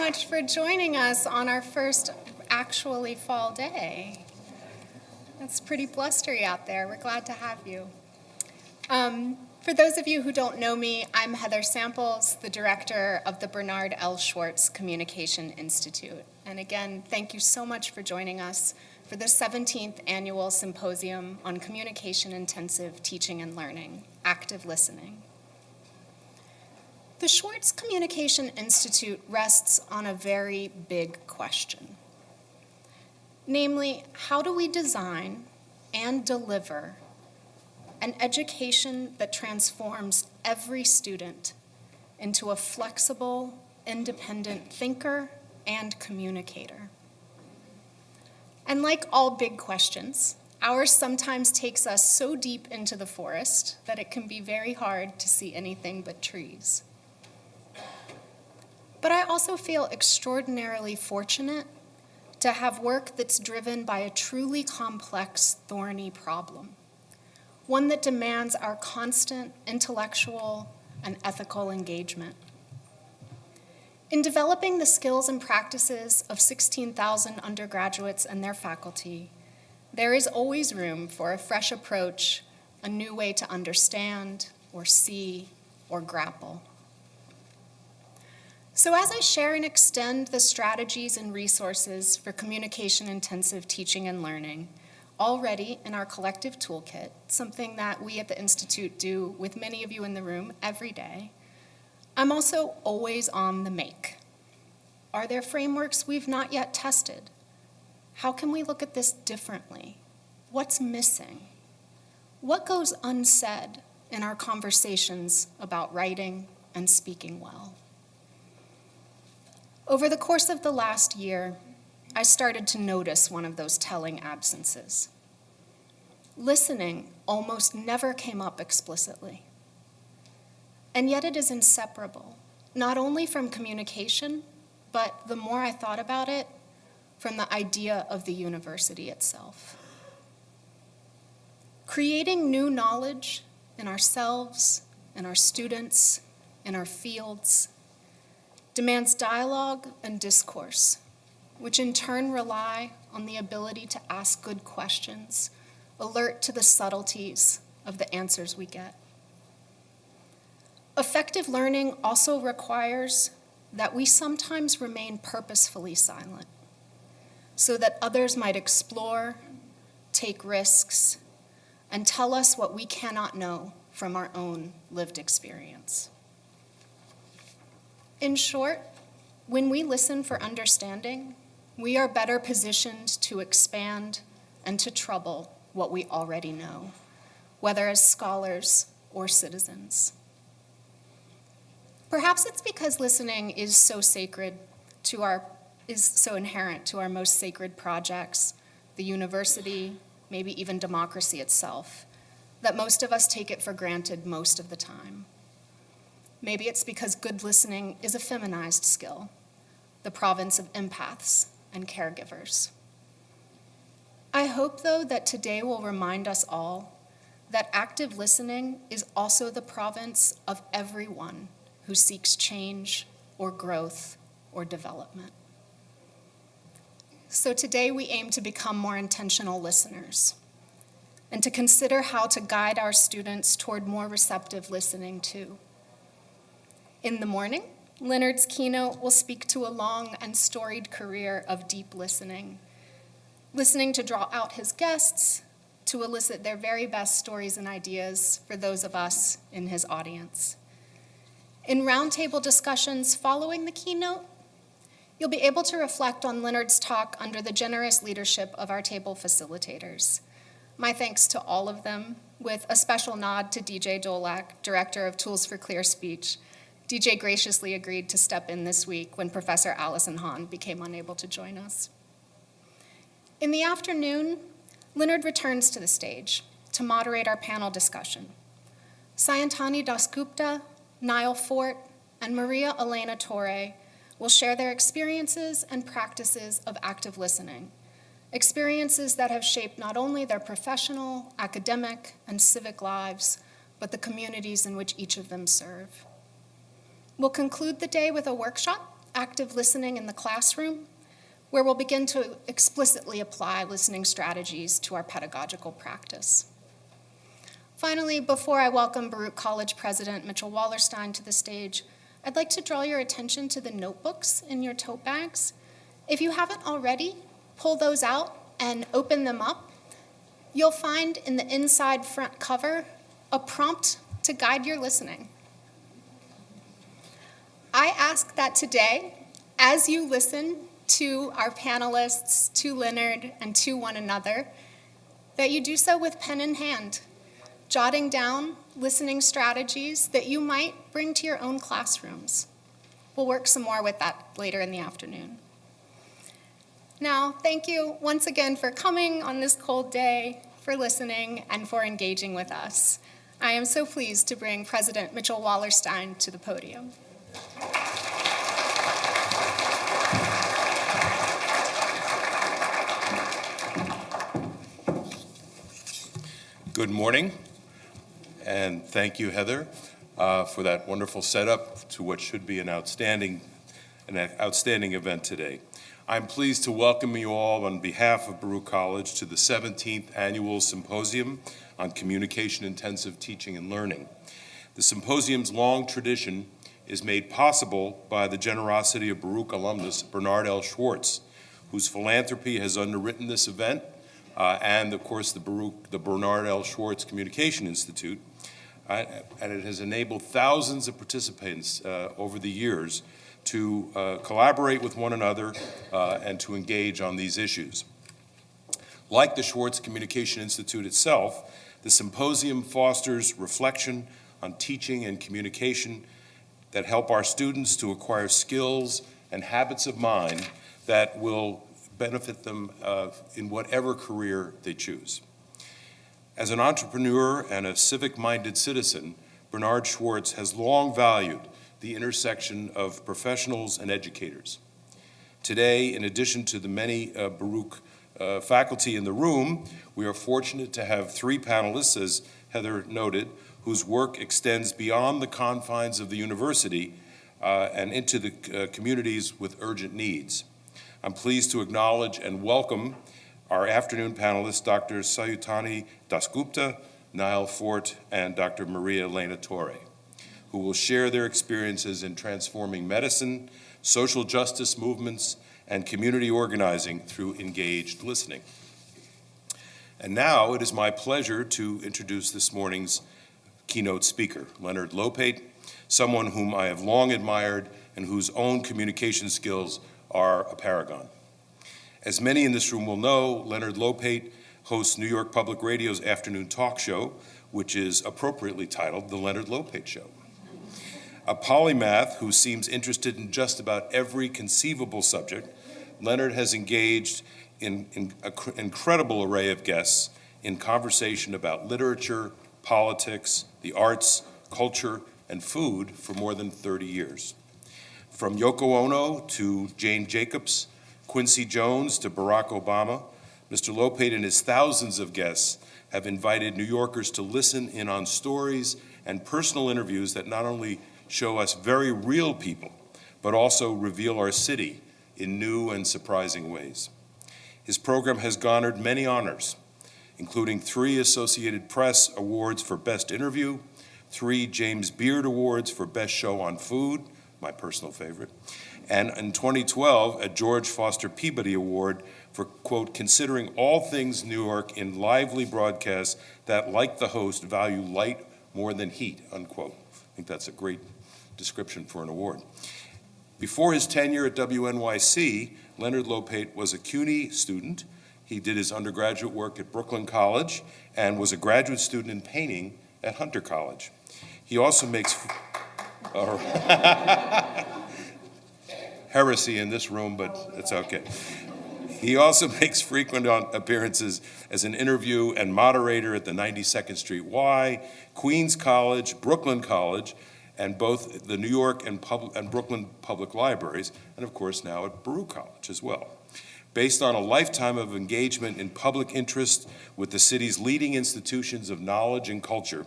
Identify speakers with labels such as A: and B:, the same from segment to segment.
A: much for joining us on our first actually fall day. It's pretty blustery out there. We're glad to have you. For those of you who don't know me, I'm Heather Samples, the director of the Bernard L. Schwartz Communication Institute. And again, thank you so much for joining us for the 17th Annual Symposium on Communication-Intensive Teaching and Learning, Active Listening. The Schwartz Communication Institute rests on a very big question. Namely, how do we design and deliver an education that transforms every student into a flexible, independent thinker and communicator? And like all big questions, ours sometimes takes us so deep into the forest that it can be very hard to see anything but trees. But I also feel extraordinarily fortunate to have work that's driven by a truly complex, thorny problem, one that demands our constant intellectual and ethical engagement. In developing the skills and practices of 16,000 undergraduates and their faculty, there is always room for a fresh approach, a new way to understand or see or grapple. So as I share and extend the strategies and resources for communication-intensive teaching and learning, already in our collective toolkit, something that we at the Institute do with many of you in the room every day, I'm also always on the make. Are there frameworks we've not yet tested? How can we look at this differently? What's missing? What goes unsaid in our conversations about writing and speaking well? Over the course of the last year, I started to notice one of those telling absences. Listening almost never came up explicitly. And yet it is inseparable, not only from communication, but the more I thought about it, from the idea of the university itself. Creating new knowledge in ourselves, in our students, in our fields, demands dialogue and discourse, which in turn rely on the ability to ask good questions, alert to the subtleties of the answers we get. Effective learning also requires that we sometimes remain purposefully silent so that others might explore, take risks, and tell us what we cannot know from our own lived experience. In short, when we listen for understanding, we are better positioned to expand and to trouble what we already know, whether as scholars or citizens. Perhaps it's because listening is so inherent to our most sacred projects, the university, maybe even democracy itself, that most of us take it for granted most of the time. Maybe it's because good listening is a feminized skill, the province of empaths and caregivers. I hope, though, that today will remind us all that active listening is also the province of everyone who seeks change or growth or development. So today we aim to become more intentional listeners and to consider how to guide our students toward more receptive listening too. In the morning, Leonard's keynote will speak to a long and storied career of deep listening to draw out his guests, to elicit their very best stories and ideas for those of us in his audience. In roundtable discussions following the keynote, you'll be able to reflect on Leonard's talk under the generous leadership of our table facilitators. My thanks to all of them, with a special nod to DJ Dolak, Director of Tools for Clear Speech. DJ graciously agreed to step in this week when Professor Allison Hahn became unable to join us. In the afternoon, Leonard returns to the stage to moderate our panel discussion. Sayantani Dasgupta, Niall Fort, and Maria Elena Torre will share their experiences and practices of active listening, experiences that have shaped not only their professional, academic, and civic lives, but the communities in which each of them serve. We'll conclude the day with a workshop active listening in the classroom, where we'll begin to explicitly apply listening strategies to our pedagogical practice. Finally, before I welcome Baruch College President Mitchell Wallerstein to the stage, I'd like to draw your attention to the notebooks in your tote bags. If you haven't already, pull those out and open them up. You'll find in the inside front cover a prompt to guide your listening. I ask that today, as you listen to our panelists, to Leonard, and to one another, that you do so with pen in hand, jotting down listening strategies that you might bring to your own classrooms. We'll work some more with that later in the afternoon. Now, thank you once again for coming on this cold day, for listening, and for engaging with us. I am so pleased to bring President Mitchell Wallerstein to the podium.
B: Good morning, and thank you, Heather, for that wonderful setup to what should be an outstanding event today. I'm pleased to welcome you all on behalf of Baruch College to the 17th Annual Symposium on Communication-Intensive Teaching and Learning. The symposium's long tradition is made possible by the generosity of Baruch alumnus Bernard L. Schwartz, whose philanthropy has underwritten this event, and of course the Bernard L. Schwartz Communication Institute, and it has enabled thousands of participants over the years to collaborate with one another and to engage on these issues. Like the Schwartz Communication Institute itself, the symposium fosters reflection on teaching and communication that help our students to acquire skills and habits of mind that will benefit them in whatever career they choose. As an entrepreneur and a civic-minded citizen, Bernard Schwartz has long valued the intersection of professionals and educators. Today, in addition to the many Baruch faculty in the room, we are fortunate to have three panelists, as Heather noted, whose work extends beyond the confines of the university and into the communities with urgent needs. I'm pleased to acknowledge and welcome our afternoon panelists, Dr. Sayutani Dasgupta, Niall Fort, and Dr. Maria Elena Torre, who will share their experiences in transforming medicine, social justice movements, and community organizing through engaged listening. And now it is my pleasure to introduce this morning's keynote speaker, Leonard Lopate, someone whom I have long admired and whose own communication skills are a paragon. As many in this room will know, Leonard Lopate hosts New York Public Radio's afternoon talk show, which is appropriately titled The Leonard Lopate Show. A polymath who seems interested in just about every conceivable subject, Leonard has engaged in an incredible array of guests in conversation about literature, politics, the arts, culture, and food for more than 30 years. From Yoko Ono to Jane Jacobs, Quincy Jones to Barack Obama, Mr. Lopate and his thousands of guests have invited New Yorkers to listen in on stories and personal interviews that not only show us very real people, but also reveal our city in new and surprising ways. His program has garnered many honors, including 3 Associated Press Awards for Best Interview, 3 James Beard Awards for Best Show on Food, my personal favorite, and in 2012, a George Foster Peabody Award for, quote, considering all things New York in lively broadcasts that, like the host, value light more than heat, unquote. I think that's a great description for an award. Before his tenure at WNYC, Leonard Lopate was a CUNY student. He did his undergraduate work at Brooklyn College and was a graduate student in painting at Hunter College. He also makes heresy in this room, but it's okay. He also makes frequent appearances as an interview and moderator at the 92nd Street Y, Queens College, Brooklyn College, and both the New York and Brooklyn Public Libraries, and of course now at Baruch College as well. Based on a lifetime of engagement in public interest with the city's leading institutions of knowledge and culture,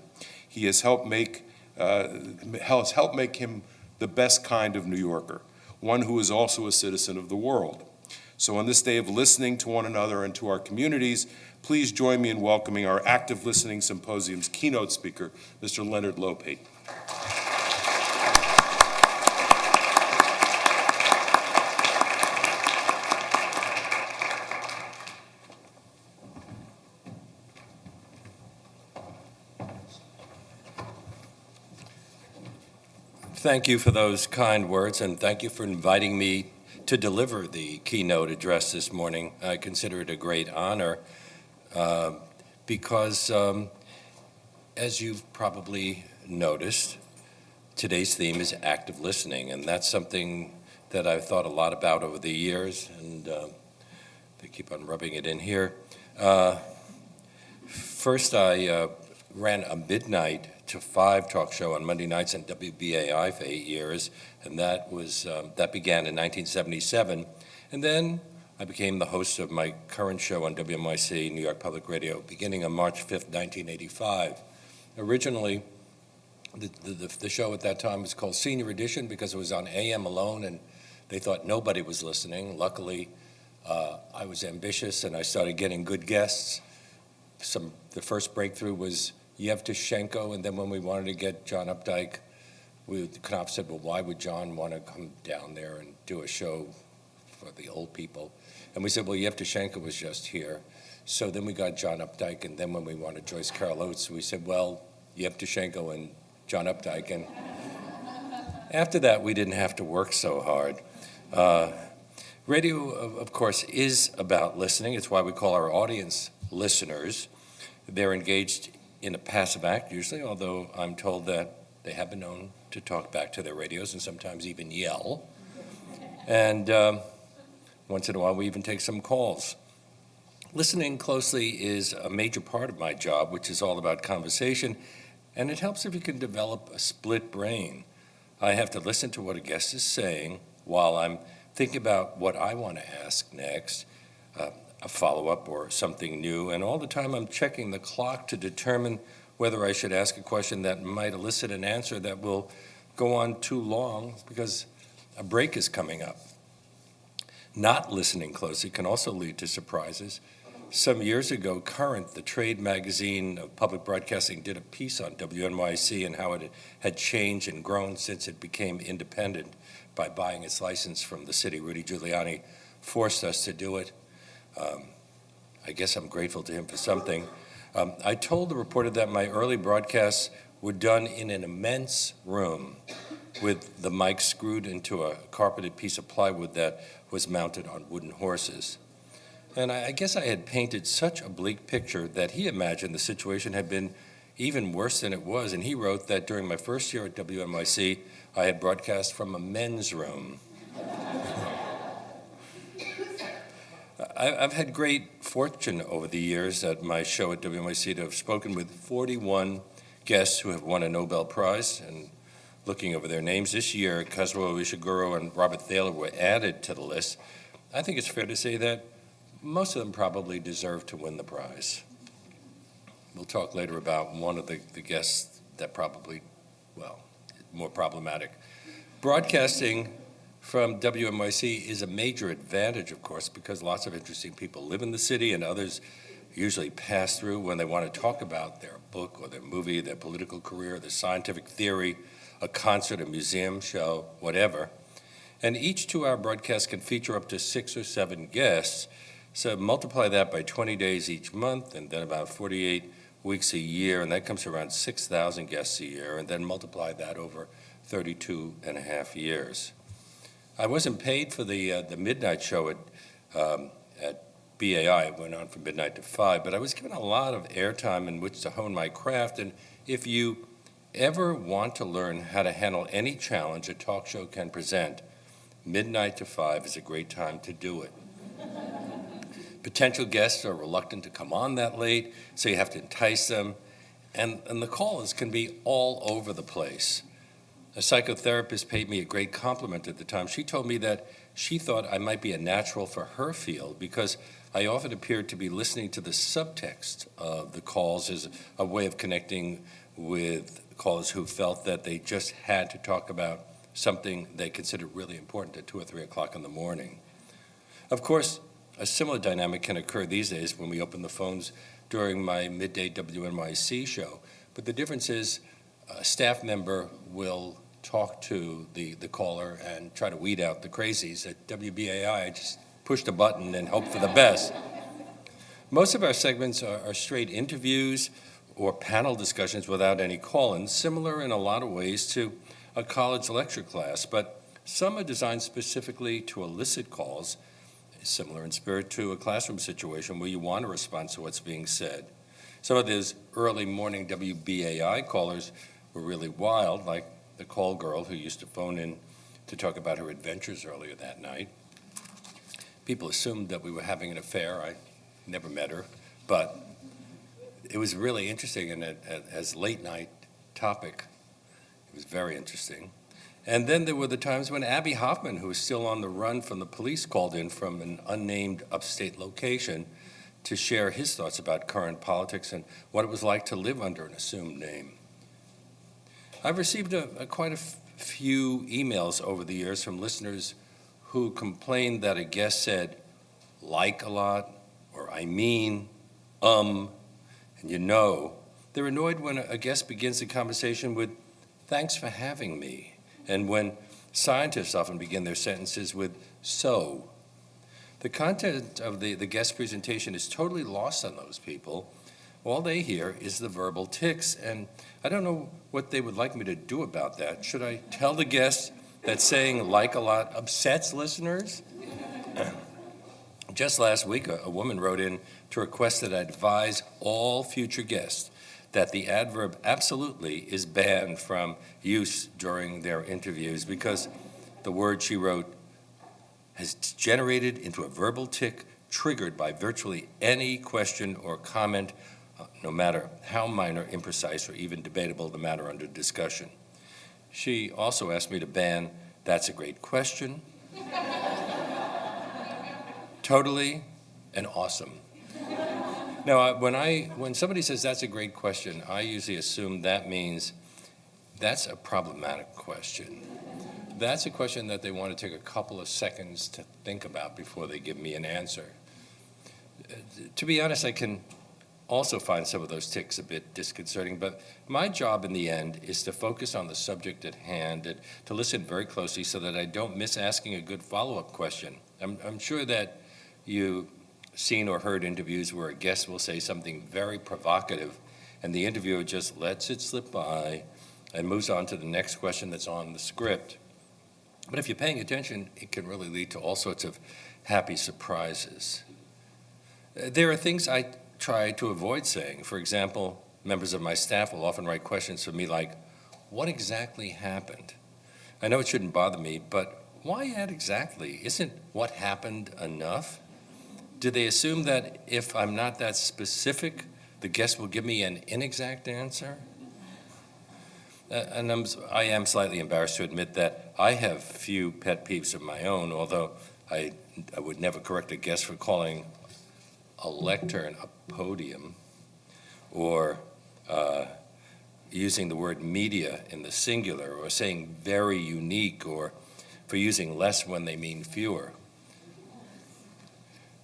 B: he has helped make him the best kind of New Yorker, one who is also a citizen of the world. So on this day of listening to one another and to our communities, please join me in welcoming our Active Listening Symposium's keynote speaker, Mr. Leonard Lopate.
C: Thank you for those kind words, and thank you for inviting me to deliver the keynote address this morning. I consider it a great honor because, as you've probably noticed, today's theme is active listening, and that's something that I've thought a lot about over the years, and they keep on rubbing it in here. First, I ran a midnight to 5 talk show on Monday nights on WBAI for 8 years, and that began in 1977. And then I became the host of my current show on WNYC, New York Public Radio, beginning on March 5th, 1985. Originally, the show at that time was called Senior Edition because it was on AM alone, and they thought nobody was listening. Luckily, I was ambitious, and I started getting good guests. The first breakthrough was Yevtushenko, and then when we wanted to get John Updike, Knopf said, well, why would John want to come down there and do a show for the old people? And we said, well, Yevtushenko was just here. So then we got John Updike, and then when we wanted Joyce Carol Oates, we said, well, Yevtushenko and John Updike. And after that, we didn't have to work so hard. Radio, of course, is about listening. It's why we call our audience listeners. They're engaged in a passive act usually, although I'm told that they have been known to talk back to their radios and sometimes even yell. And once in a while, we even take some calls. Listening closely is a major part of my job, which is all about conversation, and it helps if you can develop a split brain. I have to listen to what a guest is saying while I'm thinking about what I want to ask next, a follow-up or something new, and all the time I'm checking the clock to determine whether I should ask a question that might elicit an answer that will go on too long because a break is coming up. Not listening closely can also lead to surprises. Some years ago, Current, the trade magazine of public broadcasting, did a piece on WNYC and how it had changed and grown since it became independent by buying its license from the city. Rudy Giuliani forced us to do it. I guess I'm grateful to him for something. I told the reporter that my early broadcasts were done in an immense room with the mic screwed into a carpeted piece of plywood that was mounted on wooden horses. And I guess I had painted such a bleak picture that he imagined the situation had been even worse than it was. And he wrote that during my first year at WNYC, I had broadcast from a men's room. I've had great fortune over the years at my show at WNYC to have spoken with 41 guests who have won a Nobel Prize. And looking over their names this year, Kazuo Ishiguro and Robert Thaler were added to the list. I think it's fair to say that most of them probably deserve to win the prize. We'll talk later about one of the guests that probably, more problematic. Broadcasting from WNYC is a major advantage, of course, because lots of interesting people live in the city and others usually pass through when they want to talk about their book or their movie, their political career, their scientific theory, a concert, a museum show, whatever. And each 2-hour broadcast can feature up to 6 or 7 guests. So multiply that by 20 days each month and then about 48 weeks a year, and that comes to around 6,000 guests a year, and then multiply that over 32 and a half years. I wasn't paid for the midnight show at BAI. It went on from midnight to 5, but I was given a lot of airtime in which to hone my craft. And if you ever want to learn how to handle any challenge a talk show can present, midnight to 5 is a great time to do it. Potential guests are reluctant to come on that late, so you have to entice them. And the callers can be all over the place. A psychotherapist paid me a great compliment at the time. She told me that she thought I might be a natural for her field because I often appeared to be listening to the subtext of the calls as a way of connecting with callers who felt that they just had to talk about something they consider really important at 2 or 3 o'clock in the morning. Of course, a similar dynamic can occur these days when we open the phones during my midday WNYC show. But the difference is a staff member will talk to the caller and try to weed out the crazies. At WBAI, just push the button and hope for the best. Most of our segments are straight interviews or panel discussions without any call-ins, similar in a lot of ways to a college lecture class, but some are designed specifically to elicit calls, similar in spirit to a classroom situation where you want to respond to what's being said. Some of those early morning WBAI callers were really wild, like the call girl who used to phone in to talk about her adventures earlier that night. People assumed that we were having an affair. I never met her, but it was really interesting, and as late night topic, it was very interesting. And then there were the times when Abby Hoffman, who was still on the run from the police, called in from an unnamed upstate location to share his thoughts about current politics and what it was like to live under an assumed name. I've received quite a few emails over the years from listeners who complained that a guest said, like a lot, or I mean, and you know. They're annoyed when a guest begins the conversation with, thanks for having me, and when scientists often begin their sentences with, so. The content of the guest presentation is totally lost on those people. All they hear is the verbal tics, and I don't know what they would like me to do about that. Should I tell the guests that saying like a lot upsets listeners? Just last week, a woman wrote in to request that I advise all future guests that the adverb absolutely is banned from use during their interviews because the word, she wrote, has generated into a verbal tic triggered by virtually any question or comment, no matter how minor, imprecise, or even debatable the matter under discussion. She also asked me to ban, that's a great question, totally, and awesome. Now, when somebody says that's a great question, I usually assume that means that's a problematic question. That's a question that they want to take a couple of seconds to think about before they give me an answer. To be honest, I can also find some of those tics a bit disconcerting, but my job in the end is to focus on the subject at hand and to listen very closely so that I don't miss asking a good follow-up question. I'm sure that you've seen or heard interviews where a guest will say something very provocative and the interviewer just lets it slip by and moves on to the next question that's on the script. But if you're paying attention, it can really lead to all sorts of happy surprises. There are things I try to avoid saying. For example, members of my staff will often write questions for me like, what exactly happened? I know it shouldn't bother me, but why add exactly? Isn't what happened enough? Do they assume that if I'm not that specific, the guest will give me an inexact answer? And I am slightly embarrassed to admit that I have few pet peeves of my own, although I would never correct a guest for calling a lectern a podium, or using the word media in the singular, or saying very unique, or for using less when they mean fewer.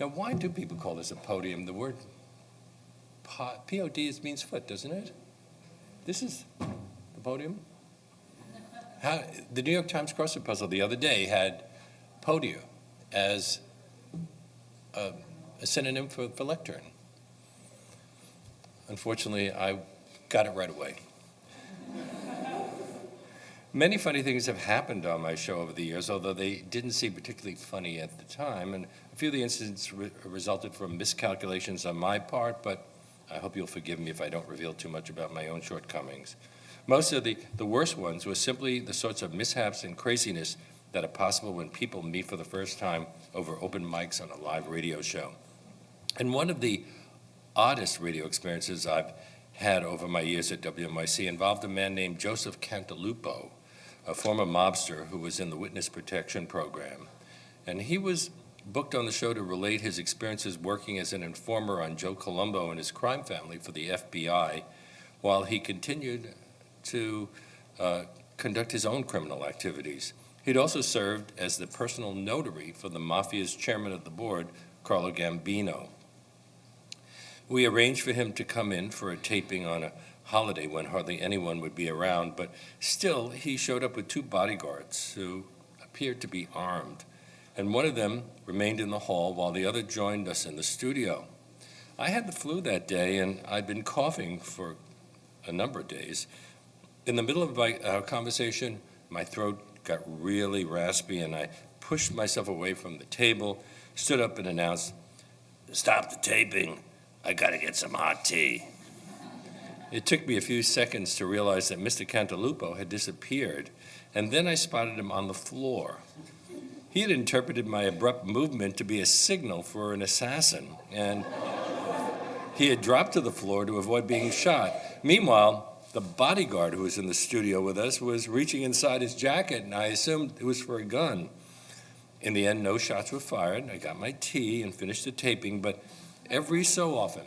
C: Now, why do people call this a podium? The word P-O-D means foot, doesn't it? This is the podium? The New York Times crossword puzzle the other day had podia as a synonym for lectern. Unfortunately, I got it right away. Many funny things have happened on my show over the years, although they didn't seem particularly funny at the time, and a few of the incidents resulted from miscalculations on my part, but I hope you'll forgive me if I don't reveal too much about my own shortcomings. Most of the worst ones were simply the sorts of mishaps and craziness that are possible when people meet for the first time over open mics on a live radio show. And one of the oddest radio experiences I've had over my years at WNYC involved a man named Joseph Cantalupo, a former mobster who was in the witness protection program. And he was booked on the show to relate his experiences working as an informer on Joe Colombo and his crime family for the FBI, while he continued to conduct his own criminal activities. He'd also served as the personal notary for the Mafia's chairman of the board, Carlo Gambino. We arranged for him to come in for a taping on a holiday when hardly anyone would be around, but still he showed up with 2 bodyguards who appeared to be armed, and one of them remained in the hall while the other joined us in the studio. I had the flu that day, and I'd been coughing for a number of days. In the middle of our conversation, my throat got really raspy, and I pushed myself away from the table, stood up and announced, "Stop the taping. I gotta get some hot tea." It took me a few seconds to realize that Mr. Cantalupo had disappeared, and then I spotted him on the floor. He had interpreted my abrupt movement to be a signal for an assassin, and he had dropped to the floor to avoid being shot. Meanwhile, the bodyguard who was in the studio with us was reaching inside his jacket, and I assumed it was for a gun. In the end, no shots were fired. I got my tea and finished the taping, but every so often,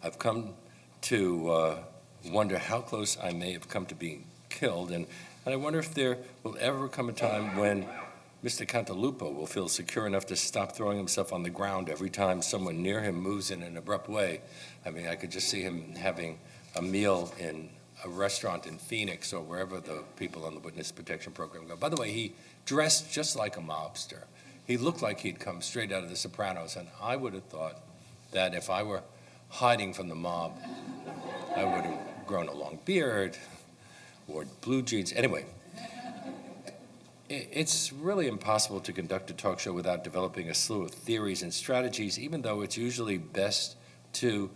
C: I've come to wonder how close I may have come to being killed, and I wonder if there will ever come a time when Mr. Cantalupo will feel secure enough to stop throwing himself on the ground every time someone near him moves in an abrupt way. I mean, I could just see him having a meal in a restaurant in Phoenix or wherever the people on the witness protection program go. By the way, he dressed just like a mobster. He looked like he'd come straight out of The Sopranos, and I would have thought that if I were hiding from the mob, I would have grown a long beard, wore blue jeans. Anyway, it's really impossible to conduct a talk show without developing a slew of theories and strategies, even though it's usually best to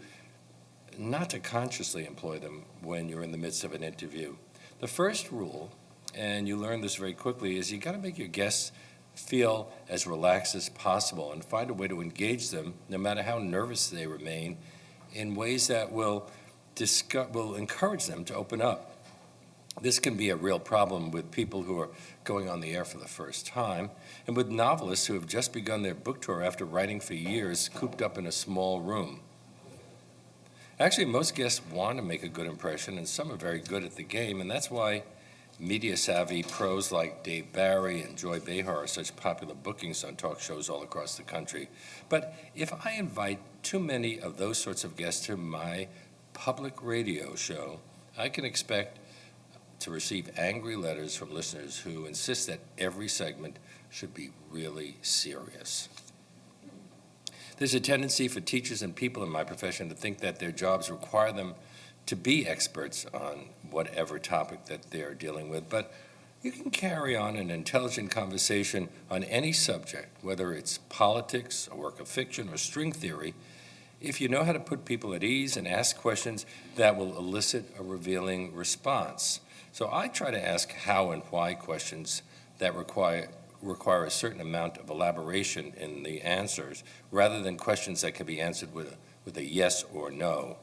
C: not to consciously employ them when you're in the midst of an interview. The first rule, and you learn this very quickly, is you got to make your guests feel as relaxed as possible and find a way to engage them, no matter how nervous they remain, in ways that will encourage them to open up. This can be a real problem with people who are going on the air for the first time, and with novelists who have just begun their book tour after writing for years, cooped up in a small room. Actually, most guests want to make a good impression, and some are very good at the game, and that's why media-savvy pros like Dave Barry and Joy Behar are such popular bookings on talk shows all across the country. But if I invite too many of those sorts of guests to my public radio show, I can expect to receive angry letters from listeners who insist that every segment should be really serious. There's a tendency for teachers and people in my profession to think that their jobs require them to be experts on whatever topic that they're dealing with, but you can carry on an intelligent conversation on any subject, whether it's politics, a work of fiction, or string theory, if you know how to put people at ease and ask questions that will elicit a revealing response. So I try to ask how and why questions that require a certain amount of elaboration in the answers, rather than questions that can be answered with a yes or no.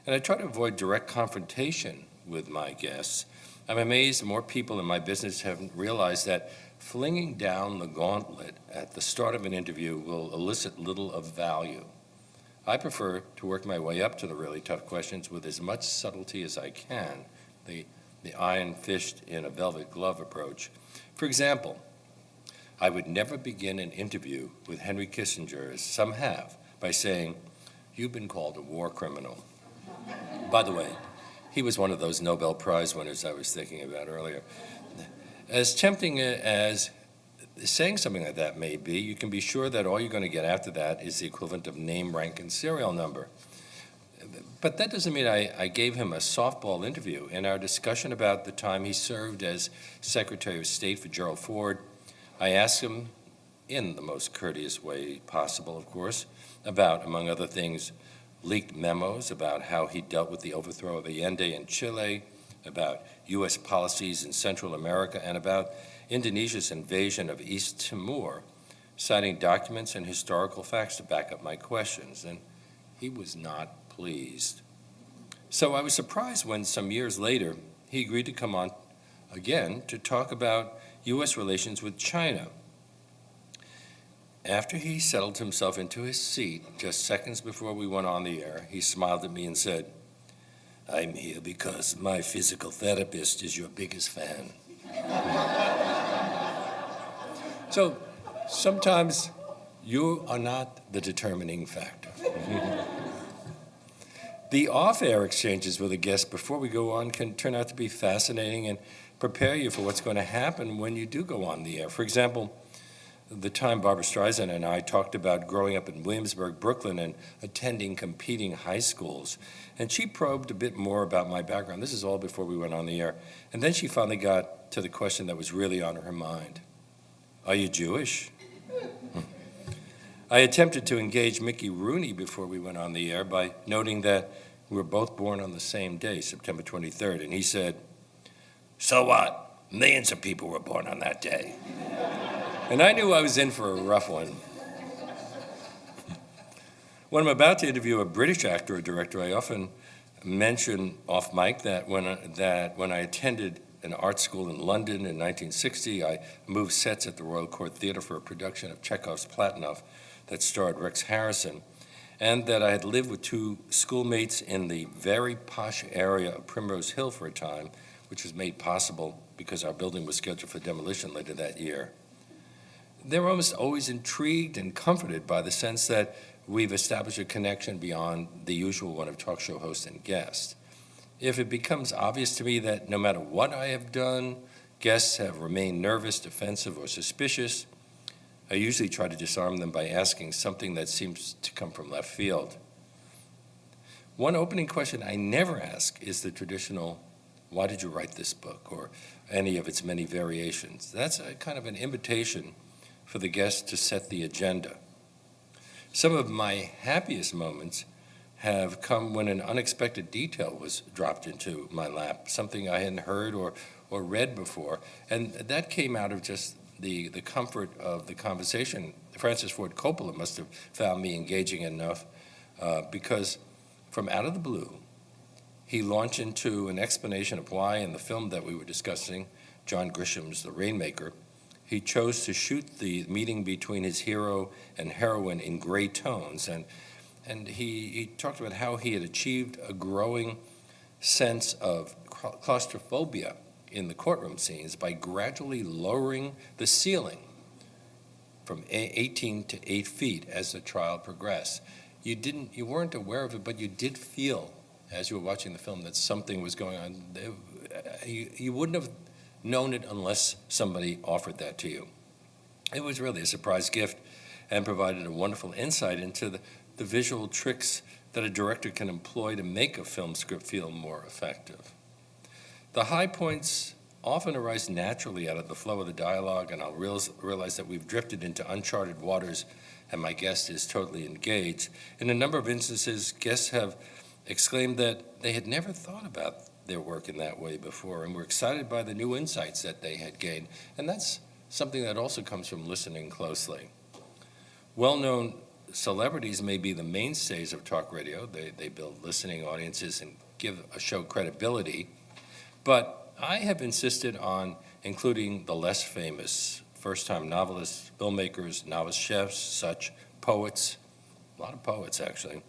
C: And I try to avoid direct confrontation with my guests. I'm amazed more people in my business haven't realized that flinging down the gauntlet at the start of an interview will elicit little of value. I prefer to work my way up to the really tough questions with as much subtlety as I can, the iron fished in a velvet glove approach. For example, I would never begin an interview with Henry Kissinger, as some have, by saying, "You've been called a war criminal." By the way, he was one of those Nobel Prize winners I was thinking about earlier. As tempting as saying something like that may be, you can be sure that all you're going to get after that is the equivalent of name, rank, and serial number. But that doesn't mean I gave him a softball interview. In our discussion about the time he served as Secretary of State for Gerald Ford, I asked him, in the most courteous way possible, of course, about, among other things, leaked memos about how he dealt with the overthrow of Allende in Chile, about U.S. policies in Central America, and about Indonesia's invasion of East Timor, citing documents and historical facts to back up my questions, and he was not pleased. So I was surprised when, some years later, he agreed to come on again to talk about U.S. relations with China. After he settled himself into his seat, just seconds before we went on the air, he smiled at me and said, I'm here because my physical therapist is your biggest fan. So sometimes you are not the determining factor. The off-air exchanges with a guest before we go on can turn out to be fascinating and prepare you for what's going to happen when you do go on the air. For example, the time Barbara Streisand and I talked about growing up in Williamsburg, Brooklyn, and attending competing high schools. And she probed a bit more about my background. This is all before we went on the air. And then she finally got to the question that was really on her mind. Are you Jewish? I attempted to engage Mickey Rooney before we went on the air by noting that we were both born on the same day, September 23rd. And he said, so what? Millions of people were born on that day. And I knew I was in for a rough one. When I'm about to interview a British actor or director, I often mention off mic that when I attended an art school in London in 1960, I moved sets at the Royal Court Theatre for a production of Chekhov's Platonov that starred Rex Harrison, and that I had lived with two schoolmates in the very posh area of Primrose Hill for a time, which was made possible because our building was scheduled for demolition later that year. They were almost always intrigued and comforted by the sense that we've established a connection beyond the usual one of talk show host and guest. If it becomes obvious to me that no matter what I have done, guests have remained nervous, defensive, or suspicious, I usually try to disarm them by asking something that seems to come from left field. One opening question I never ask is the traditional, why did you write this book, or any of its many variations? That's a kind of an invitation for the guest to set the agenda. Some of my happiest moments have come when an unexpected detail was dropped into my lap, something I hadn't heard or read before, and that came out of just the comfort of the conversation. Francis Ford Coppola must have found me engaging enough because from out of the blue, he launched into an explanation of why in the film that we were discussing, John Grisham's The Rainmaker, he chose to shoot the meeting between his hero and heroine in gray tones. And he talked about how he had achieved a growing sense of claustrophobia in the courtroom scenes by gradually lowering the ceiling from 18 to 8 feet as the trial progressed. You weren't aware of it, but you did feel as you were watching the film that something was going on. You wouldn't have known it unless somebody offered that to you. It was really a surprise gift and provided a wonderful insight into the visual tricks that a director can employ to make a film script feel more effective. The high points often arise naturally out of the flow of the dialogue, and I'll realize that we've drifted into uncharted waters and my guest is totally engaged. In a number of instances, guests have exclaimed that they had never thought about their work in that way before and were excited by the new insights that they had gained. And that's something that also comes from listening closely. Well-known celebrities may be the mainstays of talk radio. They build listening audiences and give a show credibility. But I have insisted on including the less famous, first-time novelists, filmmakers, novice chefs, such poets, a lot of poets actually,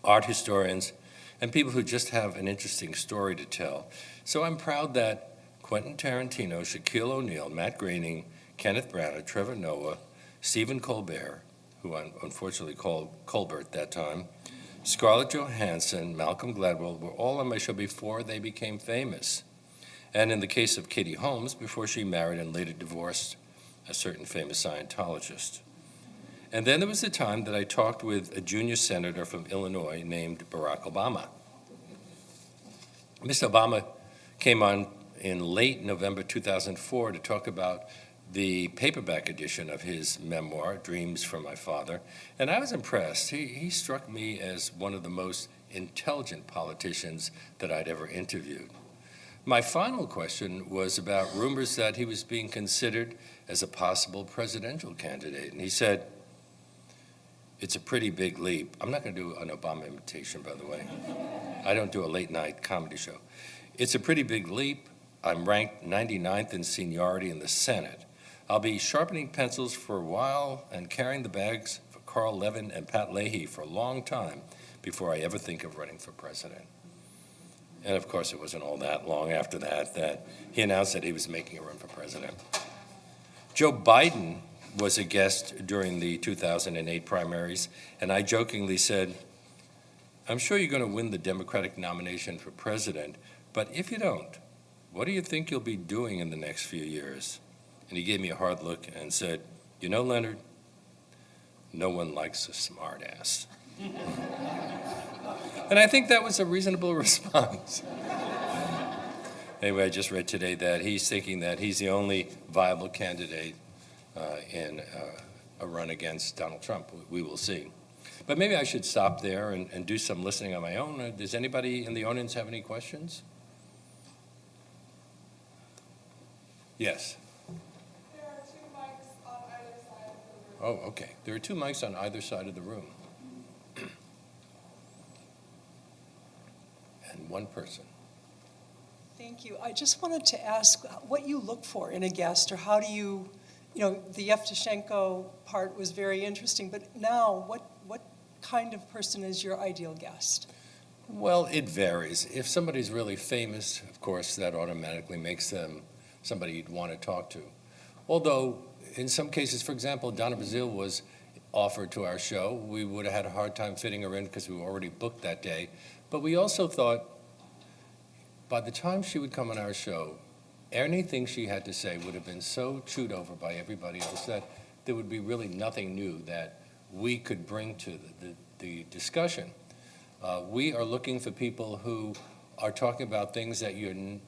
C: art historians, and people who just have an interesting story to tell. So I'm proud that Quentin Tarantino, Shaquille O'Neal, Matt Groening, Kenneth Branagh, Trevor Noah, Stephen Colbert, who I unfortunately called Colbert that time, Scarlett Johansson, Malcolm Gladwell were all on my show before they became famous. And in the case of Katie Holmes, before she married and later divorced a certain famous Scientologist. And then there was the time that I talked with a junior senator from Illinois named Barack Obama. Mr. Obama came on in late November 2004 to talk about the paperback edition of his memoir, Dreams from My Father, and I was impressed. He struck me as one of the most intelligent politicians that I'd ever interviewed. My final question was about rumors that he was being considered as a possible presidential candidate, and he said, "It's a pretty big leap." I'm not going to do an Obama imitation, by the way. I don't do a late-night comedy show. "It's a pretty big leap. I'm ranked 99th in seniority in the Senate. I'll be sharpening pencils for a while and carrying the bags for Carl Levin and Pat Leahy for a long time before I ever think of running for president." And of course, it wasn't all that long after that he announced that he was making a run for president. Joe Biden was a guest during the 2008 primaries, and I jokingly said, I'm sure you're going to win the Democratic nomination for president, but if you don't, what do you think you'll be doing in the next few years? And he gave me a hard look and said, you know, Leonard, no one likes a smart ass. And I think that was a reasonable response. Anyway, I just read today that he's thinking that he's the only viable candidate in a run against Donald Trump. We will see. But maybe I should stop there and do some listening on my own. Does anybody in the audience have any questions? Yes.
D: There are 2 mics on either side of the room.
C: Oh, okay. There are 2 mics on either side of the room. And 1 person.
D: Thank you. I just wanted to ask what you look for in a guest, or how do you the Yevtushenko part was very interesting, but now what kind of person is your ideal guest?
C: Well, it varies. If somebody's really famous, of course, that automatically makes them somebody you'd want to talk to. Although, in some cases, for example, Donna Bazile was offered to our show. We would have had a hard time fitting her in because we were already booked that day. But we also thought, by the time she would come on our show, anything she had to say would have been so chewed over by everybody else that there would be really nothing new that we could bring to the discussion. We are looking for people who are talking about things that you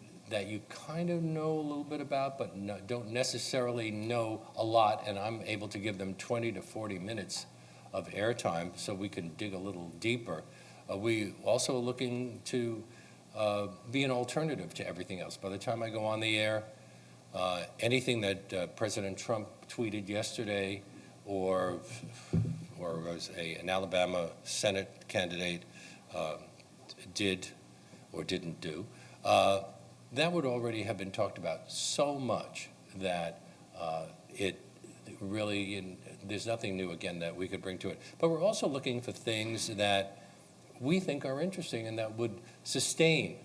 C: kind of know a little bit about, but don't necessarily know a lot, and I'm able to give them 20 to 40 minutes of airtime so we can dig a little deeper. We also are looking to be an alternative to everything else. By the time I go on the air, anything that President Trump tweeted yesterday or was an Alabama Senate candidate did or didn't do, that would already have been talked about so much that it really, there's nothing new, again, that we could bring to it. But we're also looking for things that we think are interesting and that would sustain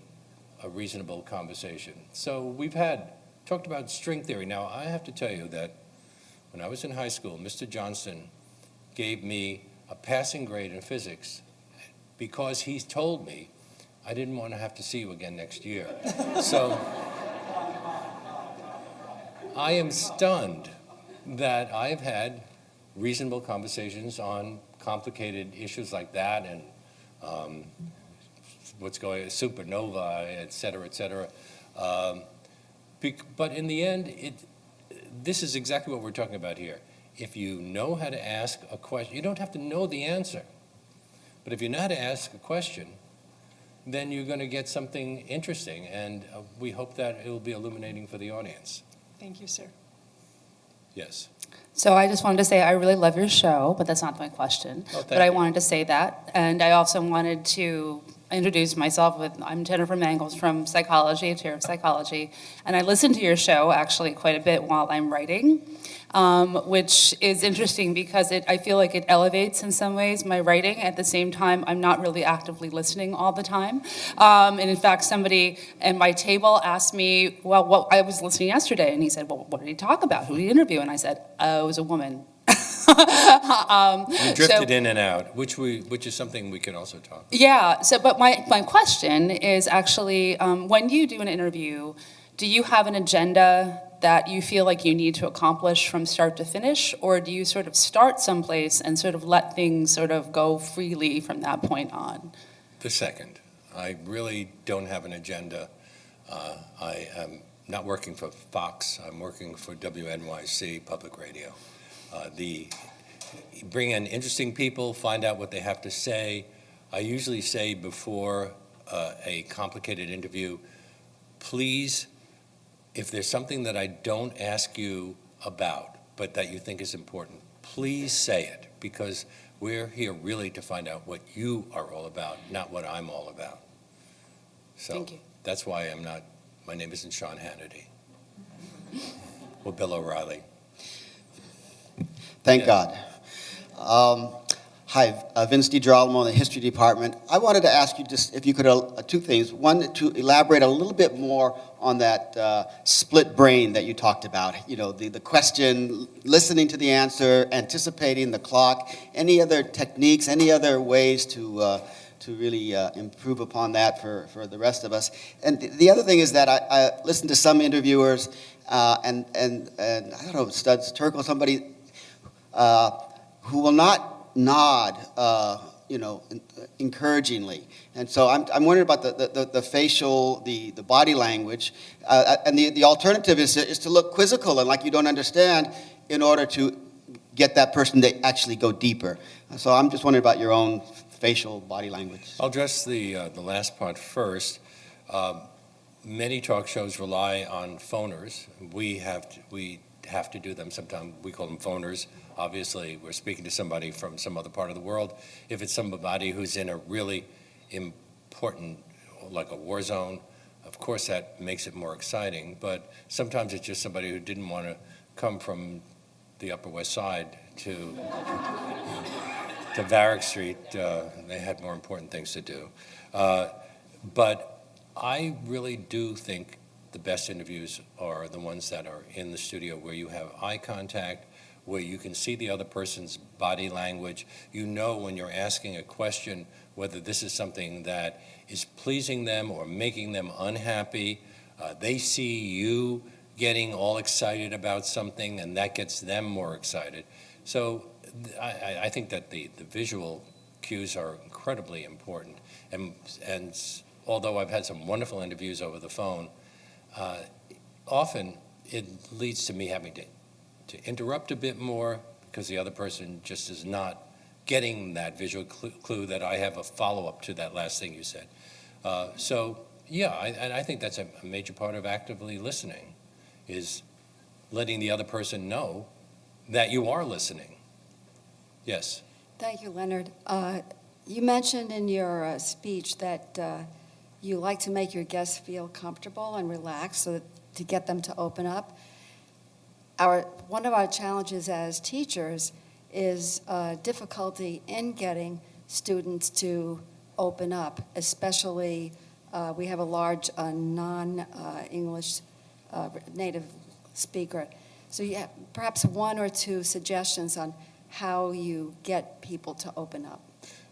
C: a reasonable conversation. So we've talked about string theory. Now, I have to tell you that when I was in high school, Mr. Johnson gave me a passing grade in physics because he told me I didn't want to have to see you again next year. So I am stunned that I've had reasonable conversations on complicated issues like that and what's going on, supernova, et cetera, et cetera. But in the end, this is exactly what we're talking about here. If you know how to ask a question, you don't have to know the answer. But if you know how to ask a question, then you're going to get something interesting, and we hope that it will be illuminating for the audience.
D: Thank you, sir.
C: Yes.
E: So I just wanted to say I really love your show, but that's not my question.
C: Oh, thank
E: but I
C: you.
E: wanted to say that. And I also wanted to introduce myself I'm Jennifer Mangles from Psychology, Chair of Psychology. And I listen to your show actually quite a bit while I'm writing, which is interesting because I feel like it elevates in some ways my writing. At the same time, I'm not really actively listening all the time. And in fact, somebody at my table asked me, well, what I was listening yesterday, and he said, well, what did he talk about? Who did he interview? And I said, oh, it was a woman.
C: You drifted in and out, which is something we can also talk about.
E: Yeah, but my question is actually, when you do an interview, do you have an agenda that you feel like you need to accomplish from start to finish, or do you sort of start someplace and sort of let things sort of go freely from that point on?
C: The second. I really don't have an agenda. I am not working for Fox. I'm working for WNYC Public Radio. Bring in interesting people, find out what they have to say. I usually say before a complicated interview, please, if there's something that I don't ask you about, but that you think is important, please say it, because we're here really to find out what you are all about, not what I'm all about. So
E: Thank you.
C: That's why my name isn't Sean Hannity or Bill O'Reilly.
F: Thank
C: Yeah.
F: God. Hi, Vince DiGirolamo in the History Department. I wanted to ask you just if you could, two things. One, to elaborate a little bit more on that split brain that you talked about. You know, the question, listening to the answer, anticipating the clock. Any other techniques, any other ways to really improve upon that for the rest of us? And the other thing is that I listened to some interviewers, and I don't know, Studs Terkel, somebody who will not nod, encouragingly. And so I'm wondering about the facial, the body language, and the alternative is to look quizzical and like you don't understand in order to get that person to actually go deeper. So I'm just wondering about your own facial body language.
C: I'll address the last part first. Many talk shows rely on phoners. We have to do them sometimes. We call them phoners. Obviously, we're speaking to somebody from some other part of the world. If it's somebody who's in a really important, like a war zone, of course that makes it more exciting. But sometimes it's just somebody who didn't want to come from the Upper West Side to Varick Street. They had more important things to do. But I really do think the best interviews are the ones that are in the studio where you have eye contact, where you can see the other person's body language. You know when you're asking a question whether this is something that is pleasing them or making them unhappy. They see you getting all excited about something, and that gets them more excited. So I think that the visual cues are incredibly important. And although I've had some wonderful interviews over the phone, often it leads to me having to interrupt a bit more because the other person just is not getting that visual clue that I have a follow-up to that last thing you said. So, yeah, I think that's a major part of actively listening, is letting the other person know that you are listening. Yes?
G: Thank you, Leonard. You mentioned in your speech that you like to make your guests feel comfortable and relaxed so that, to get them to open up. One of our challenges as teachers is difficulty in getting students to open up, especially we have a large non-English native speaker. So you have perhaps one or two suggestions on how you get people to open up.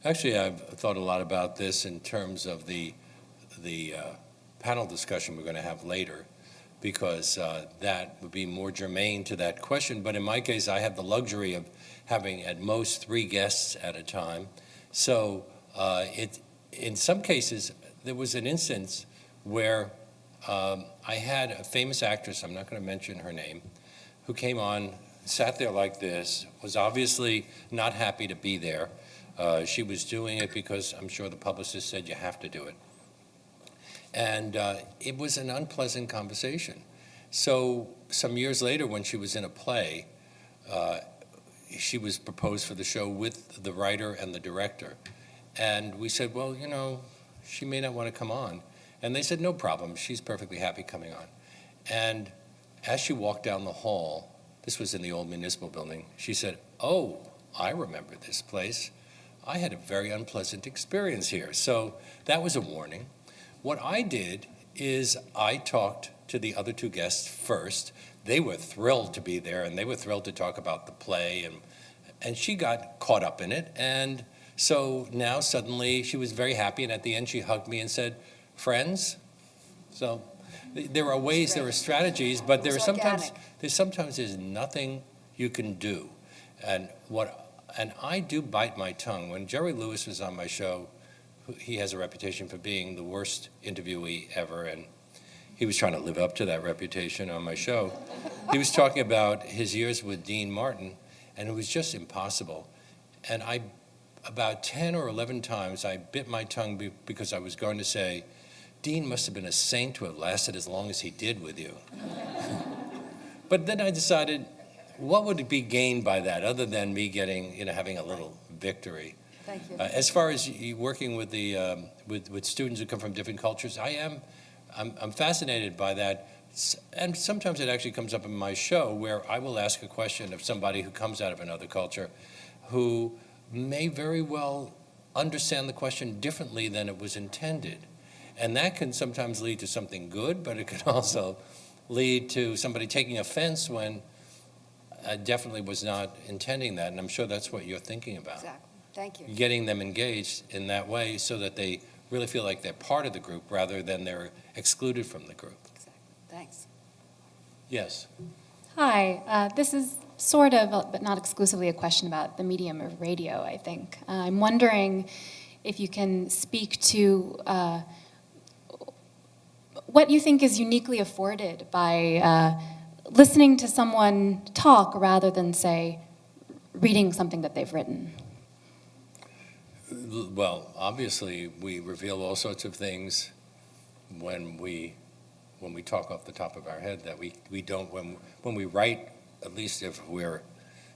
C: Actually, I've thought a lot about this in terms of the panel discussion we're going to have later, because that would be more germane to that question. But in my case, I have the luxury of having at most 3 guests at a time. So in some cases, there was an instance where I had a famous actress, I'm not going to mention her name, who came on, sat there like this, was obviously not happy to be there. She was doing it because I'm sure the publicist said you have to do it. And it was an unpleasant conversation. So some years later, when she was in a play, she was proposed for the show with the writer and the director. And we said, well, you know, she may not want to come on. And they said, no problem, she's perfectly happy coming on. And as she walked down the hall, this was in the old municipal building, she said, oh, I remember this place. I had a very unpleasant experience here. So that was a warning. What I did is I talked to the other 2 guests first. They were thrilled to be there, and they were thrilled to talk about the play, and she got caught up in it. And so now suddenly she was very happy, and at the end she hugged me and said, friends? So there are ways, there are strategies, but there's sometimes there's nothing you can do. And I do bite my tongue. When Jerry Lewis was on my show, he has a reputation for being the worst interviewee ever, and he was trying to live up to that reputation on my show. He was talking about his years with Dean Martin, and it was just impossible. And about 10 or 11 times, I bit my tongue because I was going to say, Dean must have been a saint to have lasted as long as he did with you. But then I decided, what would be gained by that other than me getting, having a little victory?
G: Thank you.
C: As far as working with with students who come from different cultures, I'm fascinated by that, and sometimes it actually comes up in my show where I will ask a question of somebody who comes out of another culture, who may very well understand the question differently than it was intended. And that can sometimes lead to something good, but it can also lead to somebody taking offense when I definitely was not intending that. And I'm sure that's what you're thinking about.
G: Exactly. Thank you.
C: Getting them engaged in that way so that they really feel like they're part of the group rather than they're excluded from the group.
G: Exactly. Thanks.
C: Yes.
H: Hi, this is sort of, but not exclusively, a question about the medium of radio, I think. I'm wondering if you can speak to what you think is uniquely afforded by listening to someone talk rather than, say, reading something that they've written.
C: Well, obviously, we reveal all sorts of things when we talk off the top of our head that we don't, when we write, at least if we're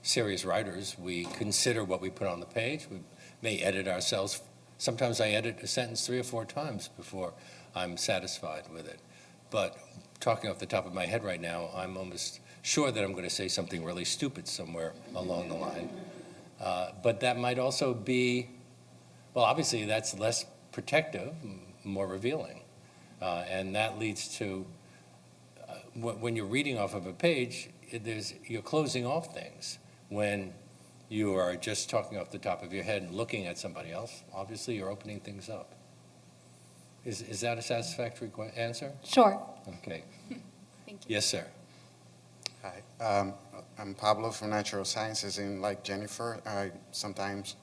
C: serious writers, we consider what we put on the page. We may edit ourselves. Sometimes I edit a sentence 3 or 4 times before I'm satisfied with it. But talking off the top of my head right now, I'm almost sure that I'm going to say something really stupid somewhere along the line. But that might also be, well, obviously that's less protective, more revealing. And that leads to, when you're reading off of a page, you're closing off things. When you are just talking off the top of your head and looking at somebody else, obviously you're opening things up. Is that a satisfactory answer?
H: Sure.
C: Okay.
H: Thank you.
C: Yes, sir.
I: Hi, I'm Pablo from Natural Sciences, and like Jennifer, I sometimes